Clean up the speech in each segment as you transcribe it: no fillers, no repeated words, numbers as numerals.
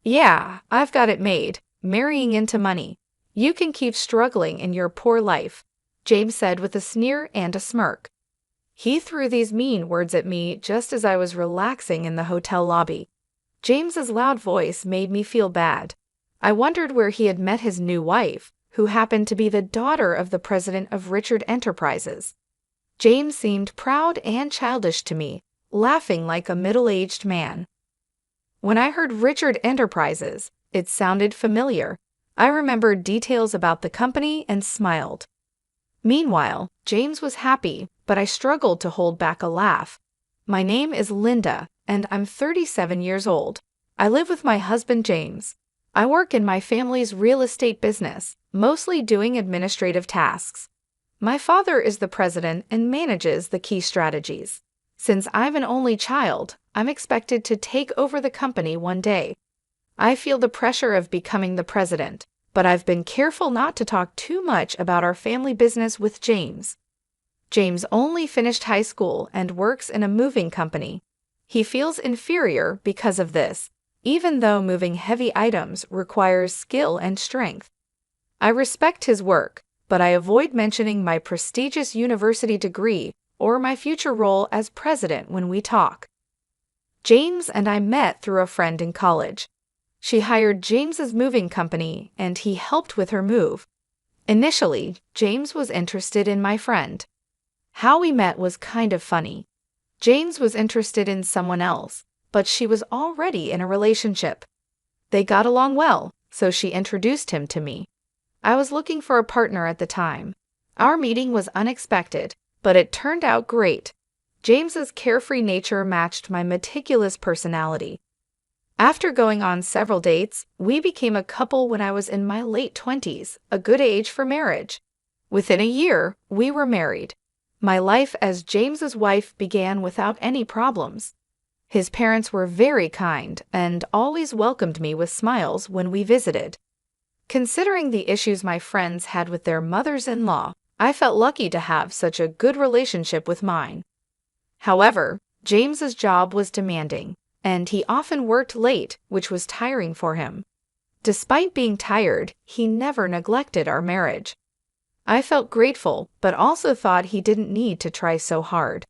Yeah, I've got it made. Marrying into money. You can keep struggling in your poor life, James said with a sneer and a smirk. He threw these mean words at me just as I was relaxing in the hotel lobby. James's loud voice made me feel bad. I wondered where he had met his new wife, who happened to be the daughter of the president of Richard Enterprises. James seemed proud and childish to me, laughing like a middle-aged man. When I heard Richard Enterprises, it sounded familiar. I remembered details about the company and smiled. Meanwhile, James was happy, but I struggled to hold back a laugh. My name is Linda, and I'm 37 years old. I live with my husband James. I work in my family's real estate business, mostly doing administrative tasks. My father is the president and manages the key strategies. Since I'm an only child, I'm expected to take over the company one day. I feel the pressure of becoming the president, but I've been careful not to talk too much about our family business with James. James only finished high school and works in a moving company. He feels inferior because of this, even though moving heavy items requires skill and strength. I respect his work, but I avoid mentioning my prestigious university degree or my future role as president when we talk. James and I met through a friend in college. She hired James's moving company and he helped with her move. Initially, James was interested in my friend. How we met was kind of funny. James was interested in someone else, but she was already in a relationship. They got along well, so she introduced him to me. I was looking for a partner at the time. Our meeting was unexpected, but it turned out great. James's carefree nature matched my meticulous personality. After going on several dates, we became a couple when I was in my late 20s, a good age for marriage. Within a year, we were married. My life as James's wife began without any problems. His parents were very kind and always welcomed me with smiles when we visited. Considering the issues my friends had with their mothers-in-law, I felt lucky to have such a good relationship with mine. However, James's job was demanding, and he often worked late, which was tiring for him. Despite being tired, he never neglected our marriage. I felt grateful, but also thought he didn't need to try so hard.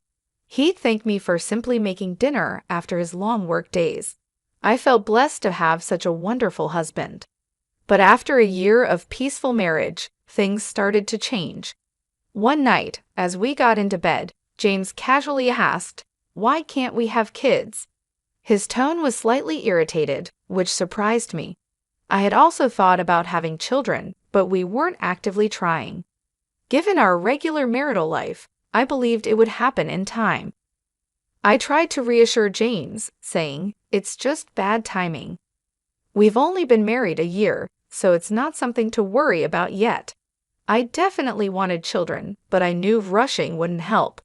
He'd thank me for simply making dinner after his long work days. I felt blessed to have such a wonderful husband. But after a year of peaceful marriage, things started to change. One night, as we got into bed, James casually asked, "Why can't we have kids?" His tone was slightly irritated, which surprised me. I had also thought about having children, but we weren't actively trying. Given our regular marital life, I believed it would happen in time. I tried to reassure James, saying, "It's just bad timing. We've only been married a year, so it's not something to worry about yet." I definitely wanted children, but I knew rushing wouldn't help.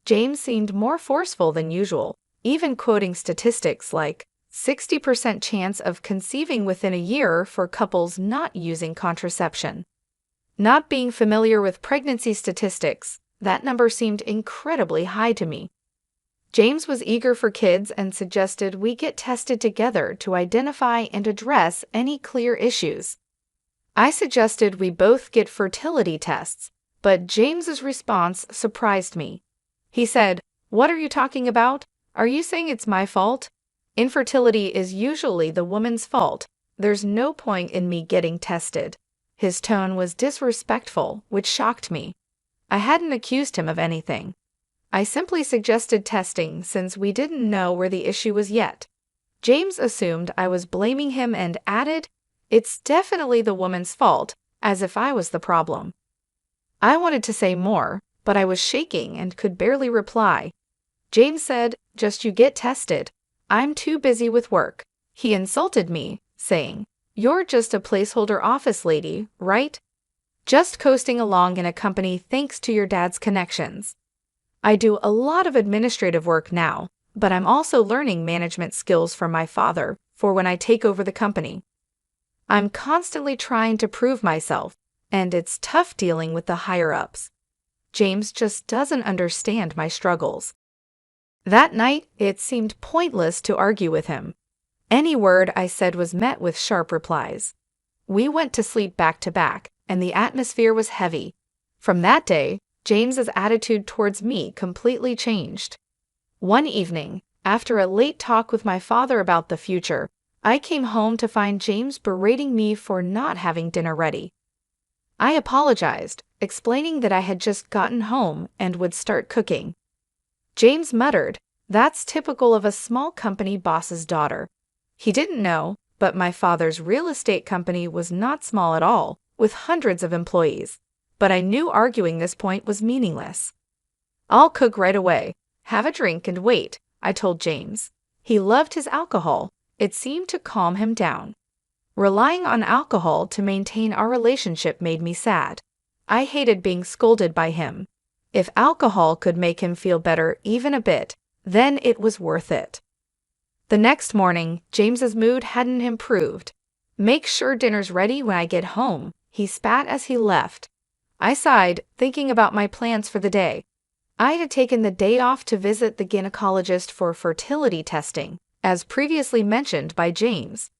James seemed more forceful than usual, even quoting statistics like 60% chance of conceiving within a year for couples not using contraception. Not being familiar with pregnancy statistics, that number seemed incredibly high to me. James was eager for kids and suggested we get tested together to identify and address any clear issues. I suggested we both get fertility tests, but James's response surprised me. He said, "What are you talking about? Are you saying it's my fault? Infertility is usually the woman's fault. There's no point in me getting tested." His tone was disrespectful, which shocked me. I hadn't accused him of anything. I simply suggested testing since we didn't know where the issue was yet. James assumed I was blaming him and added, "It's definitely the woman's fault," as if I was the problem. I wanted to say more, but I was shaking and could barely reply. James said, "Just you get tested. I'm too busy with work." He insulted me, saying, "You're just a placeholder office lady, right? Just coasting along in a company thanks to your dad's connections." I do a lot of administrative work now, but I'm also learning management skills from my father for when I take over the company. I'm constantly trying to prove myself, and it's tough dealing with the higher-ups. James just doesn't understand my struggles. That night, it seemed pointless to argue with him. Any word I said was met with sharp replies. We went to sleep back to back, and the atmosphere was heavy. From that day, James's attitude towards me completely changed. One evening, after a late talk with my father about the future, I came home to find James berating me for not having dinner ready. I apologized, explaining that I had just gotten home and would start cooking. James muttered, "That's typical of a small company boss's daughter." He didn't know, but my father's real estate company was not small at all, with hundreds of employees. But I knew arguing this point was meaningless. "I'll cook right away. Have a drink and wait," I told James. He loved his alcohol. It seemed to calm him down. Relying on alcohol to maintain our relationship made me sad. I hated being scolded by him. If alcohol could make him feel better even a bit, then it was worth it. The next morning, James's mood hadn't improved. "Make sure dinner's ready when I get home," he spat as he left. I sighed, thinking about my plans for the day. I had taken the day off to visit the gynecologist for fertility testing, as previously mentioned by James.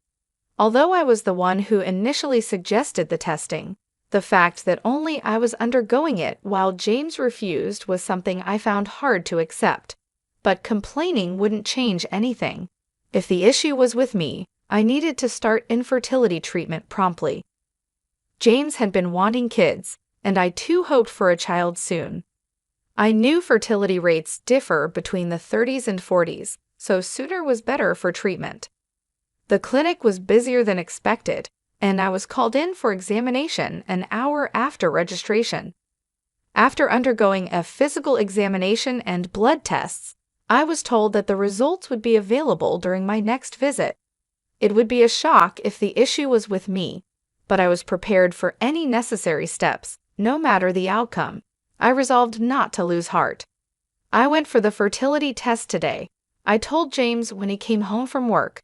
Although I was the one who initially suggested the testing, the fact that only I was undergoing it while James refused was something I found hard to accept. But complaining wouldn't change anything. If the issue was with me, I needed to start infertility treatment promptly. James had been wanting kids, and I too hoped for a child soon. I knew fertility rates differ between the 30s and 40s, so sooner was better for treatment. The clinic was busier than expected, and I was called in for examination an hour after registration. After undergoing a physical examination and blood tests, I was told that the results would be available during my next visit. It would be a shock if the issue was with me, but I was prepared for any necessary steps, no matter the outcome. I resolved not to lose heart. I went for the fertility test today. I told James when he came home from work,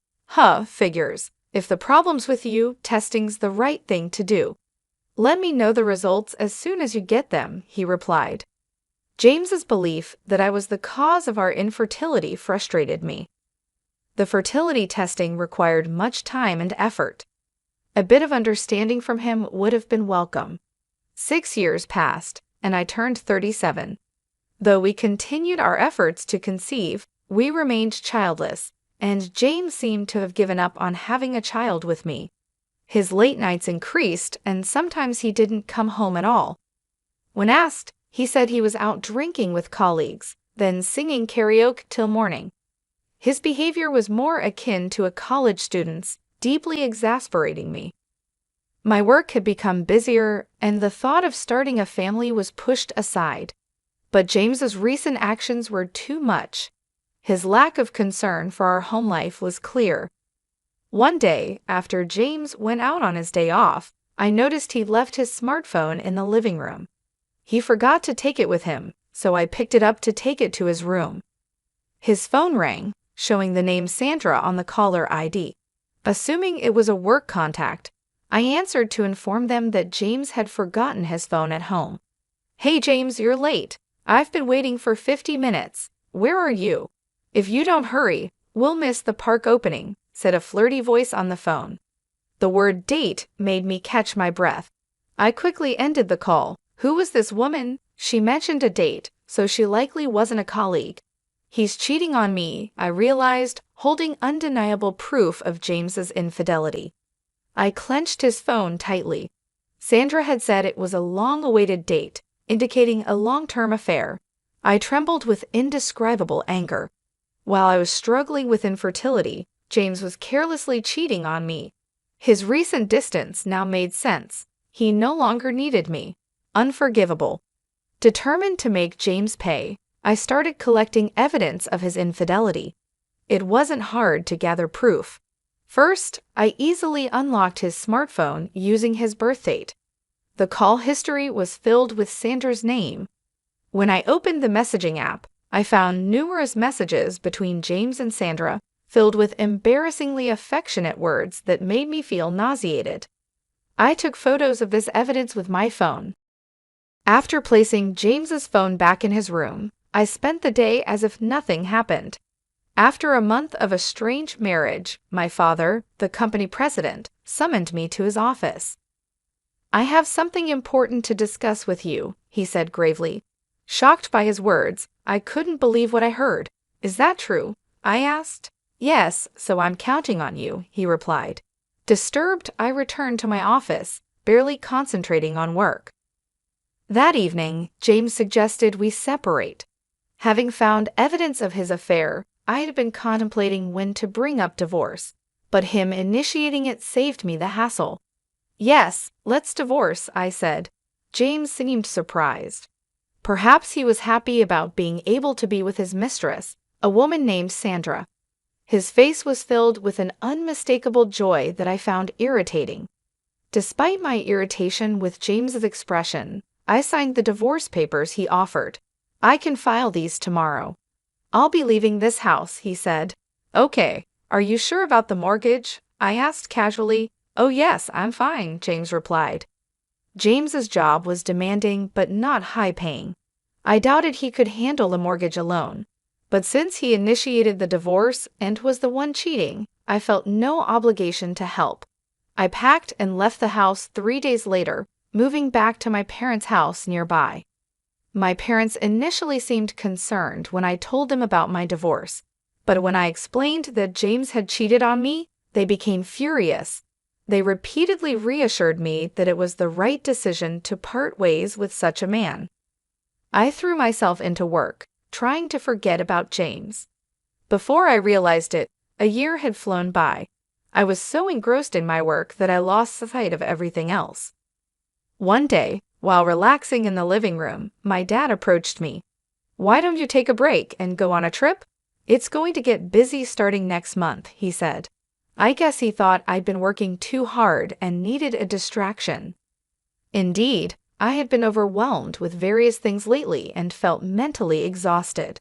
Figures. If the problem's with you, testing's the right thing to do. Let me know the results as soon as you get them," he replied. James's belief that I was the cause of our infertility frustrated me. The fertility testing required much time and effort. A bit of understanding from him would have been welcome. 6 years passed, and I turned 37. Though we continued our efforts to conceive, we remained childless, and James seemed to have given up on having a child with me. His late nights increased, and sometimes he didn't come home at all. When asked, he said he was out drinking with colleagues, then singing karaoke till morning. His behavior was more akin to a college student's, deeply exasperating me. My work had become busier, and the thought of starting a family was pushed aside. But James's recent actions were too much. His lack of concern for our home life was clear. One day, after James went out on his day off, I noticed he left his smartphone in the living room. He forgot to take it with him, so I picked it up to take it to his room. His phone rang, showing the name Sandra on the caller ID. Assuming it was a work contact, I answered to inform them that James had forgotten his phone at home. "Hey James, you're late. I've been waiting for 50 minutes. Where are you? If you don't hurry, we'll miss the park opening," said a flirty voice on the phone. The word date made me catch my breath. I quickly ended the call. Who was this woman? She mentioned a date, so she likely wasn't a colleague. He's cheating on me, I realized, holding undeniable proof of James's infidelity. I clenched his phone tightly. Sandra had said it was a long-awaited date, indicating a long-term affair. I trembled with indescribable anger. While I was struggling with infertility, James was carelessly cheating on me. His recent distance now made sense. He no longer needed me. Unforgivable. Determined to make James pay, I started collecting evidence of his infidelity. It wasn't hard to gather proof. First, I easily unlocked his smartphone using his birth date. The call history was filled with Sandra's name. When I opened the messaging app, I found numerous messages between James and Sandra, filled with embarrassingly affectionate words that made me feel nauseated. I took photos of this evidence with my phone. After placing James's phone back in his room, I spent the day as if nothing happened. After a month of a strange marriage, my father, the company president, summoned me to his office. "I have something important to discuss with you," he said gravely. Shocked by his words, I couldn't believe what I heard. "Is that true?" I asked. "Yes, so I'm counting on you," he replied. Disturbed, I returned to my office, barely concentrating on work. That evening, James suggested we separate. Having found evidence of his affair, I had been contemplating when to bring up divorce, but him initiating it saved me the hassle. "Yes, let's divorce," I said. James seemed surprised. Perhaps he was happy about being able to be with his mistress, a woman named Sandra. His face was filled with an unmistakable joy that I found irritating. Despite my irritation with James's expression, I signed the divorce papers he offered. "I can file these tomorrow." "I'll be leaving this house," he said. "Okay, are you sure about the mortgage?" I asked casually. "Oh yes, I'm fine," James replied. James's job was demanding but not high-paying. I doubted he could handle a mortgage alone. But since he initiated the divorce and was the one cheating, I felt no obligation to help. I packed and left the house 3 days later, moving back to my parents' house nearby. My parents initially seemed concerned when I told them about my divorce, but when I explained that James had cheated on me, they became furious. They repeatedly reassured me that it was the right decision to part ways with such a man. I threw myself into work, trying to forget about James. Before I realized it, a year had flown by. I was so engrossed in my work that I lost sight of everything else. One day, while relaxing in the living room, my dad approached me. "Why don't you take a break and go on a trip? It's going to get busy starting next month," he said. I guess he thought I'd been working too hard and needed a distraction. Indeed, I had been overwhelmed with various things lately and felt mentally exhausted.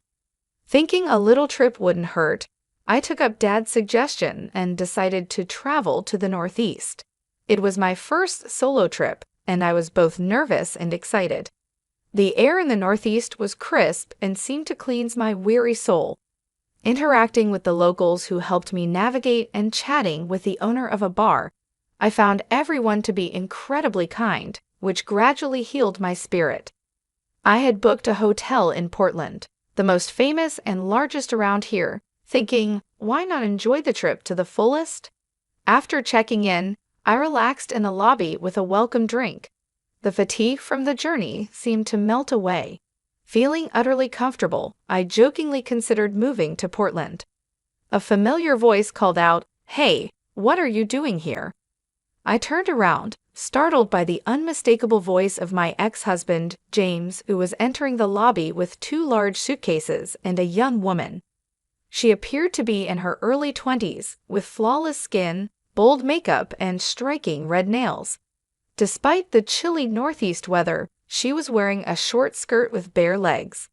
Thinking a little trip wouldn't hurt, I took up Dad's suggestion and decided to travel to the Northeast. It was my first solo trip, and I was both nervous and excited. The air in the Northeast was crisp and seemed to cleanse my weary soul. Interacting with the locals who helped me navigate and chatting with the owner of a bar, I found everyone to be incredibly kind, which gradually healed my spirit. I had booked a hotel in Portland, the most famous and largest around here, thinking, why not enjoy the trip to the fullest? After checking in, I relaxed in the lobby with a welcome drink. The fatigue from the journey seemed to melt away. Feeling utterly comfortable, I jokingly considered moving to Portland. A familiar voice called out, "Hey, what are you doing here?" I turned around, startled by the unmistakable voice of my ex-husband, James, who was entering the lobby with 2 large suitcases and a young woman. She appeared to be in her early 20s, with flawless skin, bold makeup, and striking red nails. Despite the chilly northeast weather, she was wearing a short skirt with bare legs.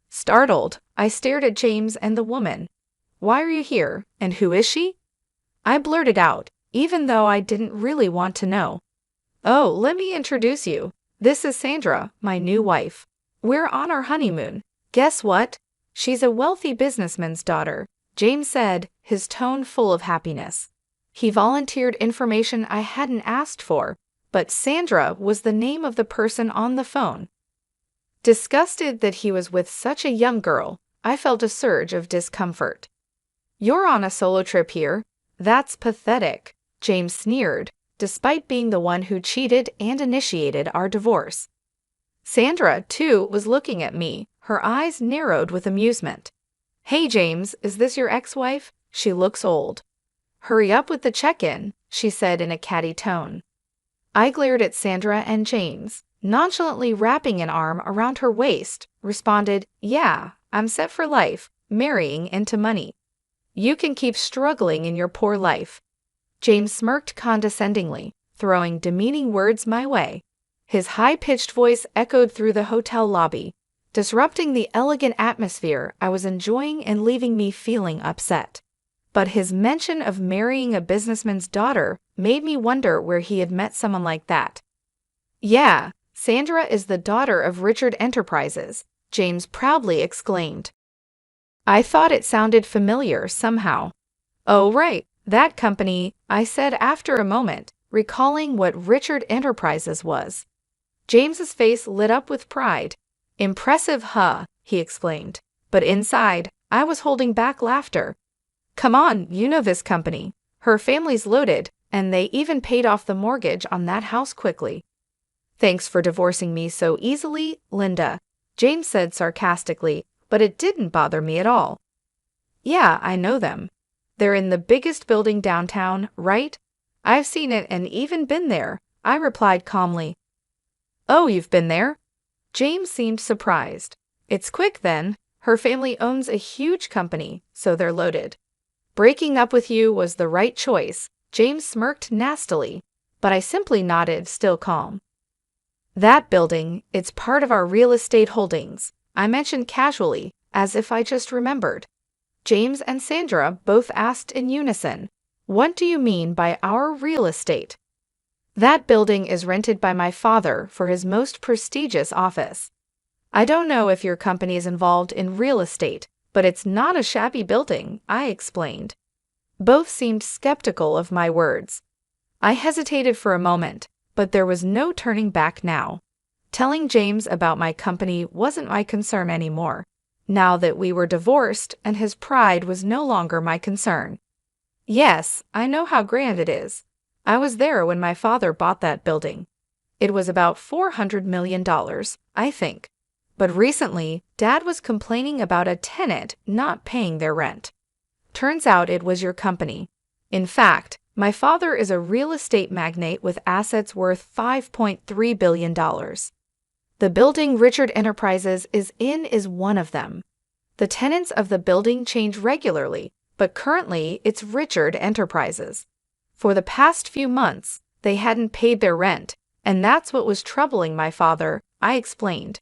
Startled, I stared at James and the woman. "Why are you here, and who is she?" I blurted out, even though I didn't really want to know. "Oh, let me introduce you. This is Sandra, my new wife. We're on our honeymoon. Guess what? She's a wealthy businessman's daughter," James said, his tone full of happiness. He volunteered information I hadn't asked for, but Sandra was the name of the person on the phone. Disgusted that he was with such a young girl, I felt a surge of discomfort. "You're on a solo trip here. That's pathetic," James sneered, despite being the one who cheated and initiated our divorce. Sandra, too, was looking at me, her eyes narrowed with amusement. "Hey, James, is this your ex-wife? She looks old." "Hurry up with the check-in," she said in a catty tone. I glared at Sandra, and James, nonchalantly wrapping an arm around her waist, responded, "Yeah, I'm set for life, marrying into money. You can keep struggling in your poor life." James smirked condescendingly, throwing demeaning words my way. His high-pitched voice echoed through the hotel lobby, disrupting the elegant atmosphere I was enjoying and leaving me feeling upset. But his mention of marrying a businessman's daughter made me wonder where he had met someone like that. "Yeah, Sandra is the daughter of Richard Enterprises," James proudly exclaimed. I thought it sounded familiar somehow. Oh, right, that company, I said after a moment, recalling what Richard Enterprises was. James's face lit up with pride. Impressive, huh? He exclaimed. But inside, I was holding back laughter. Come on, you know this company. Her family's loaded, and they even paid off the mortgage on that house quickly. Thanks for divorcing me so easily, Linda, James said sarcastically, but it didn't bother me at all. Yeah, I know them. They're in the biggest building downtown, right? I've seen it and even been there, I replied calmly. Oh, you've been there? James seemed surprised. It's quick then. Her family owns a huge company, so they're loaded. Breaking up with you was the right choice, James smirked nastily, but I simply nodded, still calm. That building, it's part of our real estate holdings, I mentioned casually, as if I just remembered. James and Sandra both asked in unison, What do you mean by our real estate? That building is rented by my father for his most prestigious office. I don't know if your company is involved in real estate, but it's not a shabby building, I explained. Both seemed skeptical of my words. I hesitated for a moment, but there was no turning back now. Telling James about my company wasn't my concern anymore, now that we were divorced and his pride was no longer my concern. Yes, I know how grand it is. I was there when my father bought that building. It was about $400 million, I think. But recently, Dad was complaining about a tenant not paying their rent. Turns out it was your company. In fact, my father is a real estate magnate with assets worth $5.3 billion. The building Richard Enterprises is in is one of them. The tenants of the building change regularly, but currently it's Richard Enterprises. For the past few months, they hadn't paid their rent, and that's what was troubling my father, I explained.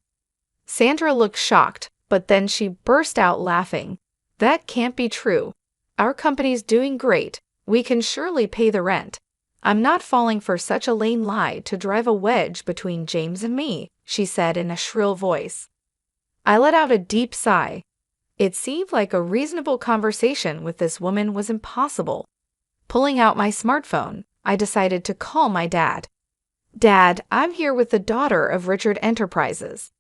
Sandra looked shocked, but then she burst out laughing. That can't be true. Our company's doing great. We can surely pay the rent. I'm not falling for such a lame lie to drive a wedge between James and me, she said in a shrill voice. I let out a deep sigh. It seemed like a reasonable conversation with this woman was impossible. Pulling out my smartphone, I decided to call my dad. Dad, I'm here with the daughter of Richard Enterprises.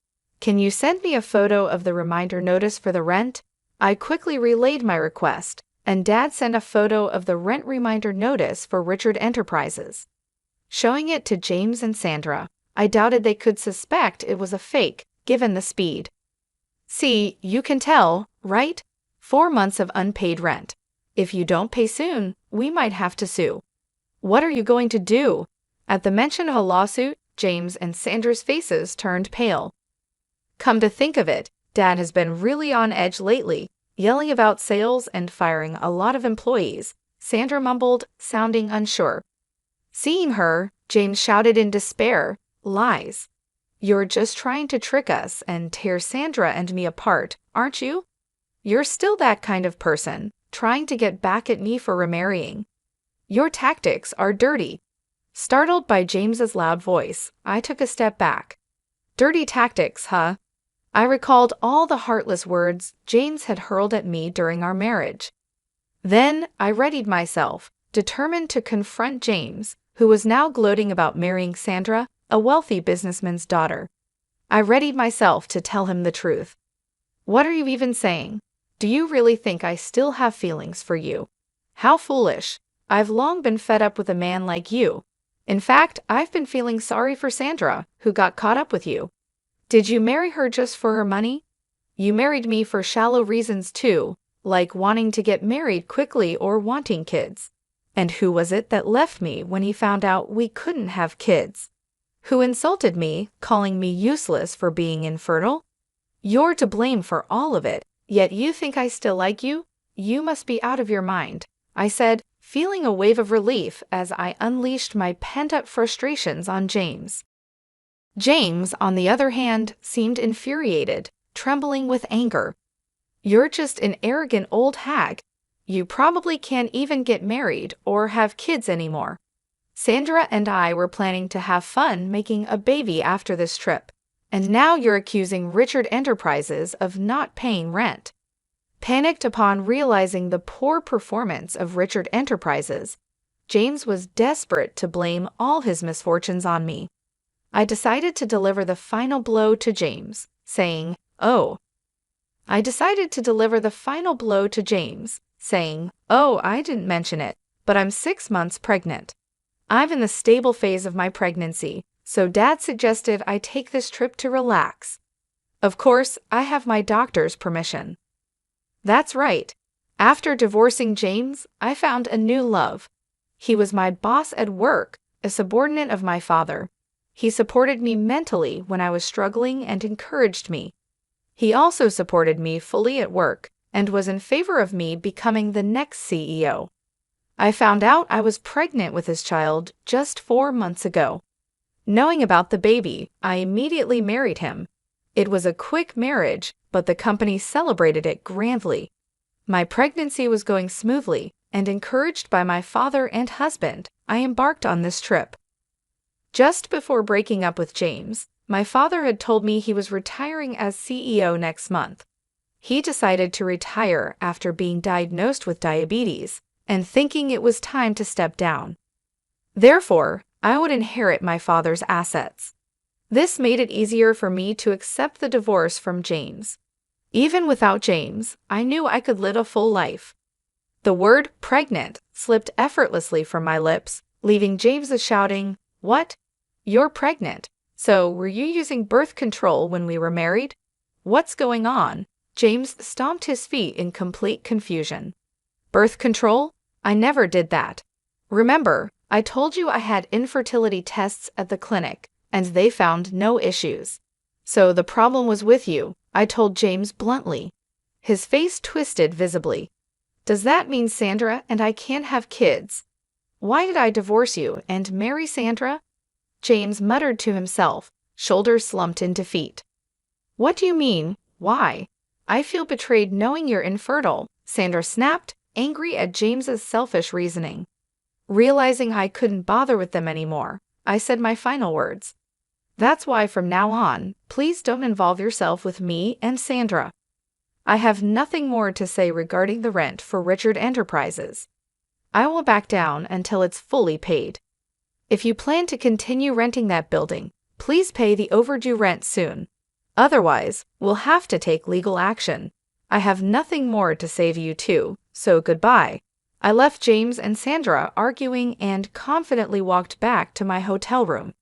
Can you send me a photo of the reminder notice for the rent? I quickly relayed my request, and Dad sent a photo of the rent reminder notice for Richard Enterprises. Showing it to James and Sandra, I doubted they could suspect it was a fake, given the speed. See, you can tell, right? 4 months of unpaid rent. If you don't pay soon, we might have to sue. What are you going to do? At the mention of a lawsuit, James and Sandra's faces turned pale. Come to think of it, Dad has been really on edge lately, yelling about sales and firing a lot of employees, Sandra mumbled, sounding unsure. Seeing her, James shouted in despair, Lies. You're just trying to trick us and tear Sandra and me apart, aren't you? You're still that kind of person, trying to get back at me for remarrying. Your tactics are dirty. Startled by James's loud voice, I took a step back. Dirty tactics, huh? I recalled all the heartless words James had hurled at me during our marriage. Then I readied myself, determined to confront James, who was now gloating about marrying Sandra, a wealthy businessman's daughter. I readied myself to tell him the truth. What are you even saying? Do you really think I still have feelings for you? How foolish. I've long been fed up with a man like you. In fact, I've been feeling sorry for Sandra, who got caught up with you. Did you marry her just for her money? You married me for shallow reasons too, like wanting to get married quickly or wanting kids. And who was it that left me when he found out we couldn't have kids? Who insulted me, calling me useless for being infertile? You're to blame for all of it, yet you think I still like you? You must be out of your mind, I said, feeling a wave of relief as I unleashed my pent-up frustrations on James. James, on the other hand, seemed infuriated, trembling with anger. You're just an arrogant old hag. You probably can't even get married or have kids anymore. Sandra and I were planning to have fun making a baby after this trip, and now you're accusing Richard Enterprises of not paying rent. Panicked upon realizing the poor performance of Richard Enterprises, James was desperate to blame all his misfortunes on me. I decided to deliver the final blow to James, saying, "Oh, I didn't mention it, but I'm 6 months pregnant. I'm in the stable phase of my pregnancy, so Dad suggested I take this trip to relax. Of course, I have my doctor's permission." That's right. After divorcing James, I found a new love. He was my boss at work, a subordinate of my father. He supported me mentally when I was struggling and encouraged me. He also supported me fully at work and was in favor of me becoming the next CEO. I found out I was pregnant with his child just 4 months ago. Knowing about the baby, I immediately married him. It was a quick marriage, but the company celebrated it grandly. My pregnancy was going smoothly, and encouraged by my father and husband, I embarked on this trip. Just before breaking up with James, my father had told me he was retiring as CEO next month. He decided to retire after being diagnosed with diabetes and thinking it was time to step down. Therefore, I would inherit my father's assets. This made it easier for me to accept the divorce from James. Even without James, I knew I could live a full life. The word pregnant slipped effortlessly from my lips, leaving James shouting, "What? You're pregnant? So were you using birth control when we were married? What's going on?" James stomped his feet in complete confusion. "Birth control? I never did that. Remember, I told you I had infertility tests at the clinic, and they found no issues. So the problem was with you," I told James bluntly. His face twisted visibly. "Does that mean Sandra and I can't have kids? Why did I divorce you and marry Sandra?" James muttered to himself, shoulders slumped in defeat. "What do you mean, why? I feel betrayed knowing you're infertile," Sandra snapped, angry at James's selfish reasoning. Realizing I couldn't bother with them anymore, I said my final words. "That's why from now on, please don't involve yourself with me and Sandra. I have nothing more to say regarding the rent for Richard Enterprises. I will back down until it's fully paid. If you plan to continue renting that building, please pay the overdue rent soon. Otherwise, we'll have to take legal action. I have nothing more to say to you two, so goodbye." I left James and Sandra arguing and confidently walked back to my hotel room.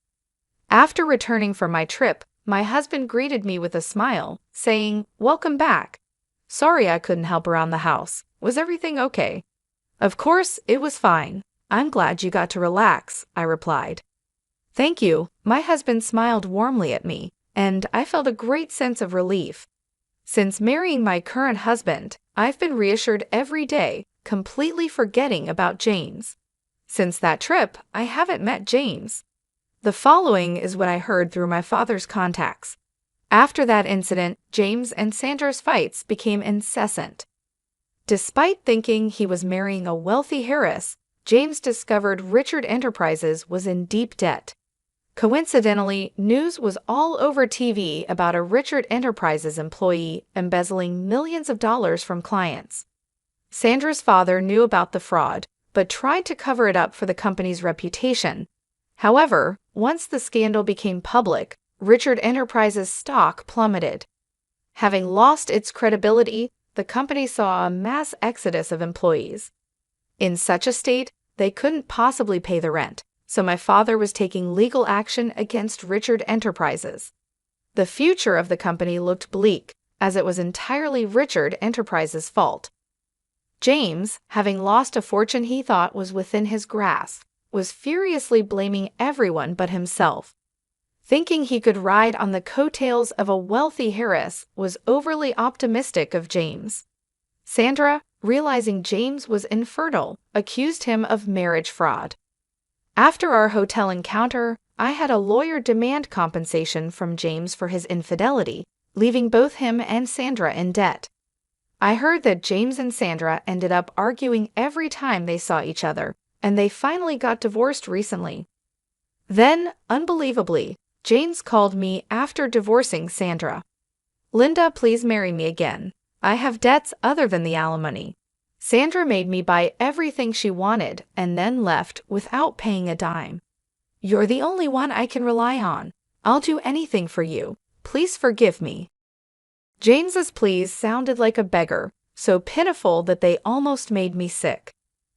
After returning from my trip, my husband greeted me with a smile, saying, "Welcome back. Sorry I couldn't help around the house. Was everything okay?" "Of course, it was fine. I'm glad you got to relax," I replied. "Thank you." My husband smiled warmly at me, and I felt a great sense of relief. Since marrying my current husband, I've been reassured every day, completely forgetting about James. Since that trip, I haven't met James. The following is what I heard through my father's contacts. After that incident, James and Sandra's fights became incessant. Despite thinking he was marrying a wealthy heiress, James discovered Richard Enterprises was in deep debt. Coincidentally, news was all over TV about a Richard Enterprises employee embezzling millions of dollars from clients. Sandra's father knew about the fraud, but tried to cover it up for the company's reputation. However, once the scandal became public, Richard Enterprises' stock plummeted. Having lost its credibility, the company saw a mass exodus of employees. In such a state, they couldn't possibly pay the rent, so my father was taking legal action against Richard Enterprises. The future of the company looked bleak, as it was entirely Richard Enterprises' fault. James, having lost a fortune he thought was within his grasp, was furiously blaming everyone but himself. Thinking he could ride on the coattails of a wealthy heiress was overly optimistic of James. Sandra, realizing James was infertile, accused him of marriage fraud. After our hotel encounter, I had a lawyer demand compensation from James for his infidelity, leaving both him and Sandra in debt. I heard that James and Sandra ended up arguing every time they saw each other, and they finally got divorced recently. Then, unbelievably, James called me after divorcing Sandra. "Linda, please marry me again. I have debts other than the alimony. Sandra made me buy everything she wanted and then left without paying a dime. You're the only one I can rely on. I'll do anything for you. Please forgive me." James's pleas sounded like a beggar, so pitiful that they almost made me sick.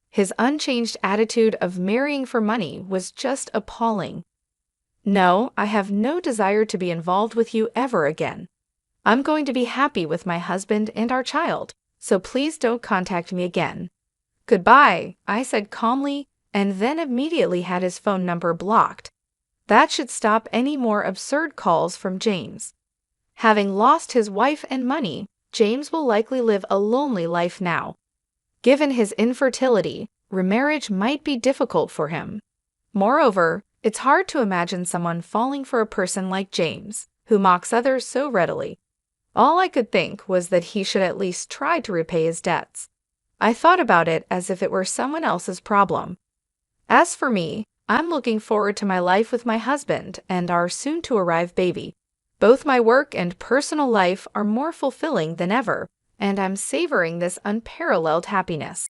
His unchanged attitude of marrying for money was just appalling. "No, I have no desire to be involved with you ever again. I'm going to be happy with my husband and our child, so please don't contact me again. Goodbye," I said calmly, and then immediately had his phone number blocked. That should stop any more absurd calls from James. Having lost his wife and money, James will likely live a lonely life now. Given his infertility, remarriage might be difficult for him. Moreover, it's hard to imagine someone falling for a person like James, who mocks others so readily. All I could think was that he should at least try to repay his debts. I thought about it as if it were someone else's problem. As for me, I'm looking forward to my life with my husband and our soon-to-arrive baby. Both my work and personal life are more fulfilling than ever, and I'm savoring this unparalleled happiness.